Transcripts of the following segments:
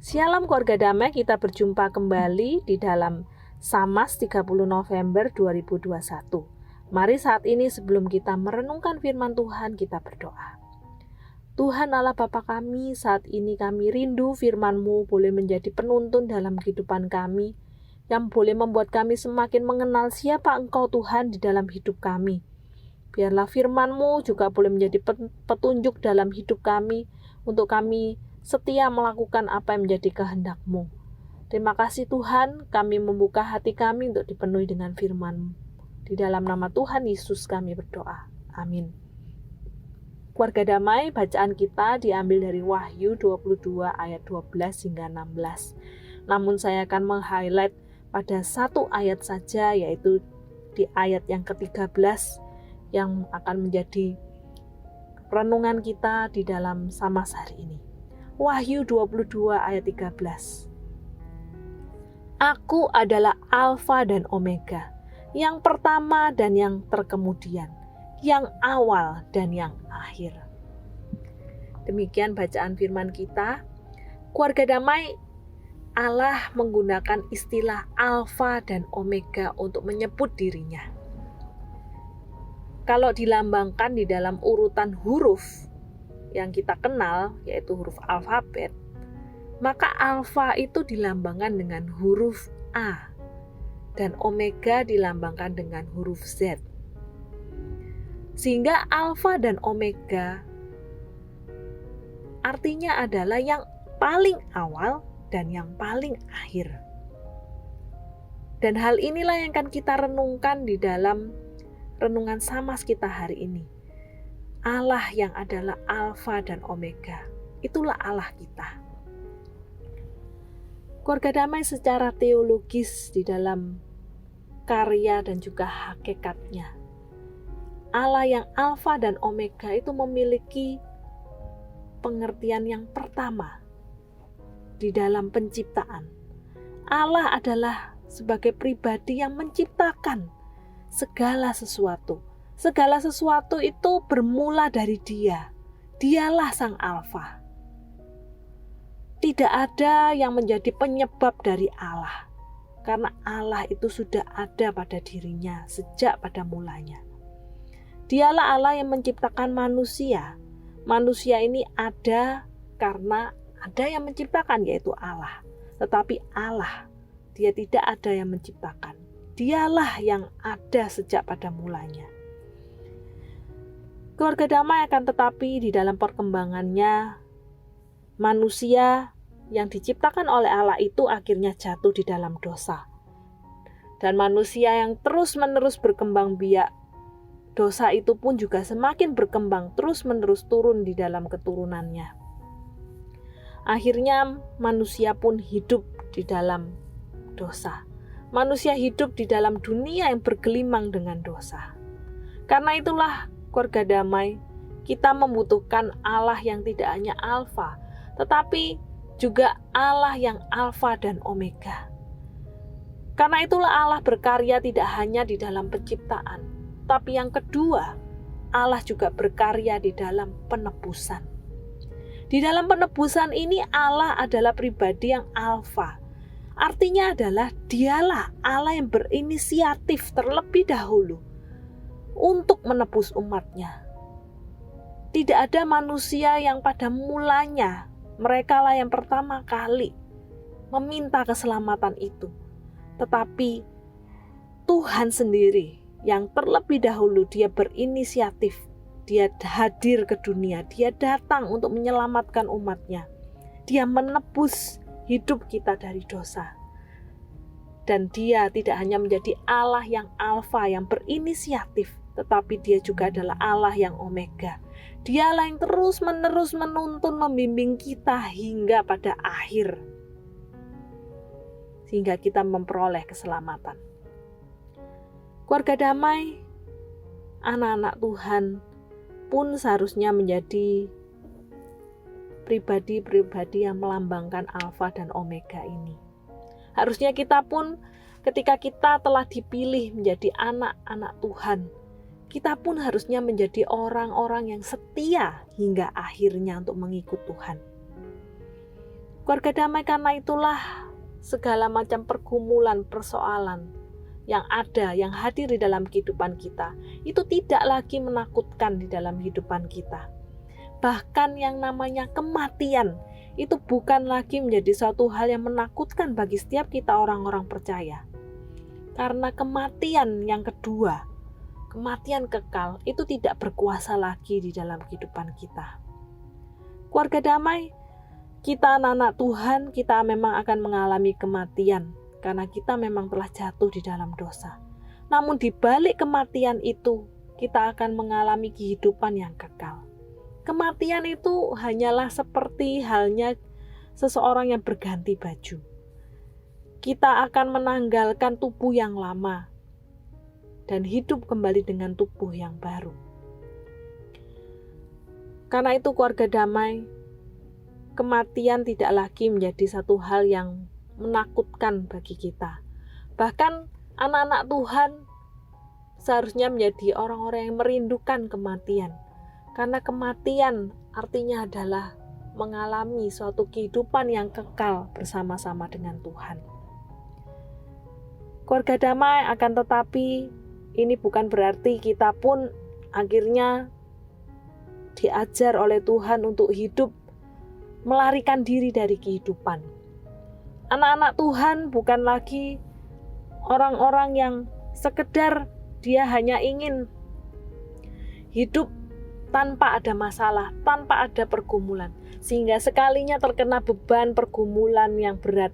Shalom keluarga damai, kita berjumpa kembali di dalam Samas 30 November 2021. Mari saat ini sebelum kita merenungkan firman Tuhan, kita berdoa. Tuhan Allah Bapa kami, saat ini kami rindu firman-Mu boleh menjadi penuntun dalam kehidupan kami, yang boleh membuat kami semakin mengenal siapa Engkau Tuhan di dalam hidup kami. Biarlah firman-Mu juga boleh menjadi petunjuk dalam hidup kami, untuk kami setia melakukan apa yang menjadi kehendak-Mu. Terima kasih Tuhan, kami membuka hati kami untuk dipenuhi dengan firman-Mu. Di dalam nama Tuhan Yesus kami berdoa. Amin. Keluarga damai, bacaan kita diambil dari Wahyu 22 ayat 12 hingga 16. Namun saya akan meng-highlight pada satu ayat saja, yaitu di ayat yang ke-13 yang akan menjadi renungan kita di dalam Samas hari ini. Wahyu 22 ayat 13. Aku adalah Alfa dan Omega, yang pertama dan yang terkemudian, yang awal dan yang akhir. Demikian bacaan firman kita. Keluarga damai, Allah menggunakan istilah Alfa dan Omega untuk menyebut dirinya. Kalau dilambangkan di dalam urutan huruf yang kita kenal, yaitu huruf alfabet, maka alfa itu dilambangkan dengan huruf A dan omega dilambangkan dengan huruf Z. Sehingga alfa dan omega artinya adalah yang paling awal dan yang paling akhir. Dan hal inilah yang akan kita renungkan di dalam renungan Samas kita hari ini. Allah yang adalah Alfa dan Omega, itulah Allah kita. Keluarga damai, secara teologis di dalam karya dan juga hakikatnya, Allah yang Alfa dan Omega itu memiliki pengertian yang pertama di dalam penciptaan. Allah adalah sebagai pribadi yang menciptakan segala sesuatu. Segala sesuatu itu bermula dari Dia. Dialah Sang Alfa. Tidak ada yang menjadi penyebab dari Allah, karena Allah itu sudah ada pada dirinya sejak pada mulanya. Dialah Allah yang menciptakan manusia. Manusia ini ada karena ada yang menciptakan, yaitu Allah. Tetapi Allah, Dia tidak ada yang menciptakan. Dialah yang ada sejak pada mulanya. Keluarga damai, akan tetapi di dalam perkembangannya, manusia yang diciptakan oleh Allah itu akhirnya jatuh di dalam dosa. Dan manusia yang terus-menerus berkembang biak, dosa itu pun juga semakin berkembang, terus-menerus turun di dalam keturunannya. Akhirnya manusia pun hidup di dalam dosa. Manusia hidup di dalam dunia yang bergelimang dengan dosa. Karena itulah keluarga damai, kita membutuhkan Allah yang tidak hanya Alfa, tetapi juga Allah yang Alfa dan Omega. Karena itulah Allah berkarya tidak hanya di dalam penciptaan, tapi yang kedua, Allah juga berkarya di dalam penebusan. Di dalam penebusan ini Allah adalah pribadi yang Alfa. Artinya adalah Dialah Allah yang berinisiatif terlebih dahulu untuk menebus umatnya. Tidak ada manusia yang pada mulanya merekalah yang pertama kali meminta keselamatan itu. Tetapi Tuhan sendiri yang terlebih dahulu Dia berinisiatif. Dia hadir ke dunia. Dia datang untuk menyelamatkan umatnya. Dia menebus hidup kita dari dosa. Dan Dia tidak hanya menjadi Allah yang Alfa, yang berinisiatif, tetapi Dia juga adalah Allah yang Omega. Dialah yang terus-menerus menuntun, membimbing kita hingga pada akhir, sehingga kita memperoleh keselamatan. Keluarga damai, anak-anak Tuhan pun seharusnya menjadi pribadi-pribadi yang melambangkan Alfa dan Omega ini. Harusnya kita pun ketika kita telah dipilih menjadi anak-anak Tuhan, kita pun harusnya menjadi orang-orang yang setia hingga akhirnya untuk mengikut Tuhan. Keluarga damai karena itulah segala macam pergumulan, persoalan yang ada, yang hadir di dalam kehidupan kita, itu tidak lagi menakutkan di dalam kehidupan kita. Bahkan yang namanya kematian, itu bukan lagi menjadi suatu hal yang menakutkan bagi setiap kita orang-orang percaya. Karena kematian yang kedua, kematian kekal, itu tidak berkuasa lagi di dalam kehidupan kita. Keluarga damai, kita anak-anak Tuhan, kita memang akan mengalami kematian karena kita memang telah jatuh di dalam dosa. Namun di balik kematian itu, kita akan mengalami kehidupan yang kekal. Kematian itu hanyalah seperti halnya seseorang yang berganti baju. Kita akan menanggalkan tubuh yang lama dan hidup kembali dengan tubuh yang baru. Karena itu keluarga damai, kematian tidak lagi menjadi satu hal yang menakutkan bagi kita. Bahkan anak-anak Tuhan seharusnya menjadi orang-orang yang merindukan kematian. Karena kematian artinya adalah mengalami suatu kehidupan yang kekal bersama-sama dengan Tuhan. Keluarga damai, akan tetapi ini bukan berarti kita pun akhirnya diajar oleh Tuhan untuk hidup melarikan diri dari kehidupan. Anak-anak Tuhan bukan lagi orang-orang yang sekedar dia hanya ingin hidup tanpa ada masalah, tanpa ada pergumulan. Sehingga sekalinya terkena beban pergumulan yang berat,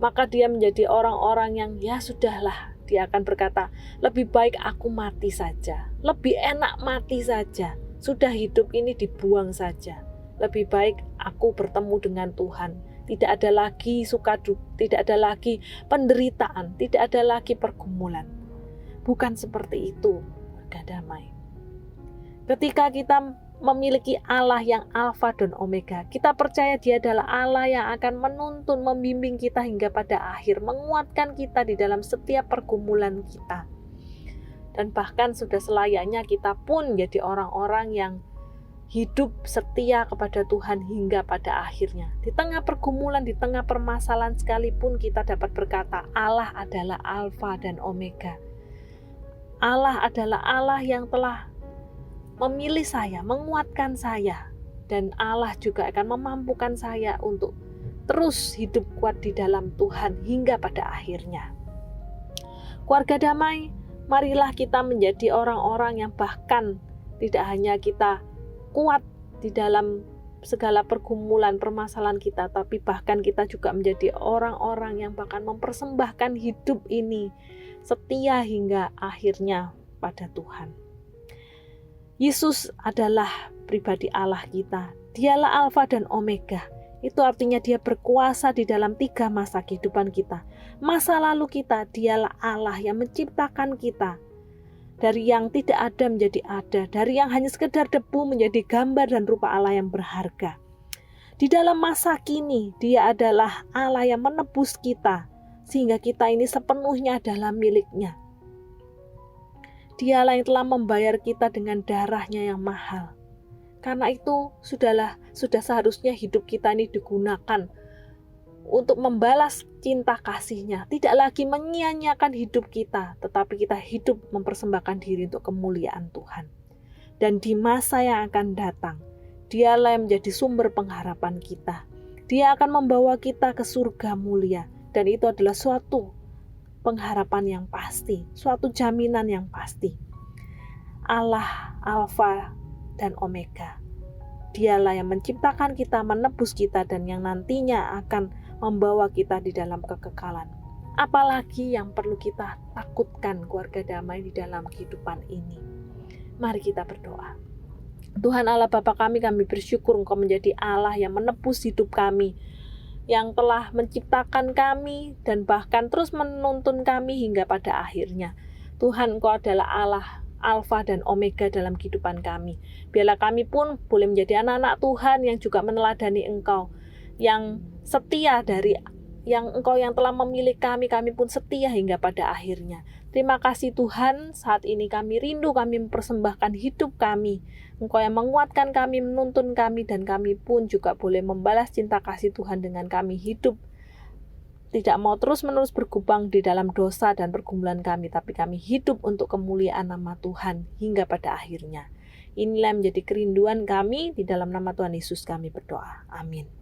maka dia menjadi orang-orang yang ya sudahlah, dia akan berkata, lebih baik aku mati saja, lebih enak mati saja, sudah hidup ini dibuang saja. Lebih baik aku bertemu dengan Tuhan. Tidak ada lagi suka duka, tidak ada lagi penderitaan, tidak ada lagi pergumulan. Bukan seperti itu, keluarga damai. Ketika kita memiliki Allah yang Alfa dan Omega, kita percaya Dia adalah Allah yang akan menuntun, membimbing kita hingga pada akhir, menguatkan kita di dalam setiap pergumulan kita. Dan bahkan sudah selayaknya kita pun jadi orang-orang yang hidup setia kepada Tuhan hingga pada akhirnya. Di tengah pergumulan, di tengah permasalahan sekalipun kita dapat berkata, Allah adalah Alfa dan Omega. Allah adalah Allah yang telah memilih saya, menguatkan saya. Dan Allah juga akan memampukan saya untuk terus hidup kuat di dalam Tuhan hingga pada akhirnya. Keluarga damai, marilah kita menjadi orang-orang yang bahkan tidak hanya kita kuat di dalam segala pergumulan permasalahan kita, tapi bahkan kita juga menjadi orang-orang yang bahkan mempersembahkan hidup ini setia hingga akhirnya pada Tuhan. Yesus adalah pribadi Allah kita. Dialah Alfa dan Omega. Itu artinya Dia berkuasa di dalam 3 masa kehidupan kita. Masa lalu kita, Dialah Allah yang menciptakan kita. Dari yang tidak ada menjadi ada, dari yang hanya sekedar debu menjadi gambar dan rupa Allah yang berharga. Di dalam masa kini, Dia adalah Allah yang menebus kita, sehingga kita ini sepenuhnya adalah milik-Nya. Dialah yang telah membayar kita dengan darah-Nya yang mahal. Karena itu, sudah seharusnya hidup kita ini digunakan untuk membalas cinta kasih-Nya, tidak lagi menyia-nyiakan hidup kita, tetapi kita hidup mempersembahkan diri untuk kemuliaan Tuhan. Dan di masa yang akan datang, Dialah yang menjadi sumber pengharapan kita. Dia akan membawa kita ke surga mulia, dan itu adalah suatu pengharapan yang pasti, suatu jaminan yang pasti. Allah Alfa dan Omega. Dialah yang menciptakan kita, menebus kita, dan yang nantinya akan membawa kita di dalam kekekalan. Apalagi yang perlu kita takutkan, keluarga damai, di dalam kehidupan ini. Mari kita berdoa. Tuhan Allah Bapa kami bersyukur Engkau menjadi Allah yang menebus hidup kami, yang telah menciptakan kami dan bahkan terus menuntun kami hingga pada akhirnya. Tuhan, Engkau adalah Allah Alfa dan Omega dalam kehidupan kami. Biarlah kami pun boleh menjadi anak-anak Tuhan yang juga meneladani Engkau, yang setia dari yang Engkau yang telah memilih kami pun setia hingga pada akhirnya. Terima kasih Tuhan, saat ini kami rindu, kami mempersembahkan hidup kami. Engkau yang menguatkan kami, menuntun kami, dan kami pun juga boleh membalas cinta kasih Tuhan dengan kami hidup. Tidak mau terus-menerus bergubang di dalam dosa dan pergumulan kami, tapi kami hidup untuk kemuliaan nama Tuhan hingga pada akhirnya. Inilah menjadi kerinduan kami, di dalam nama Tuhan Yesus kami berdoa. Amin.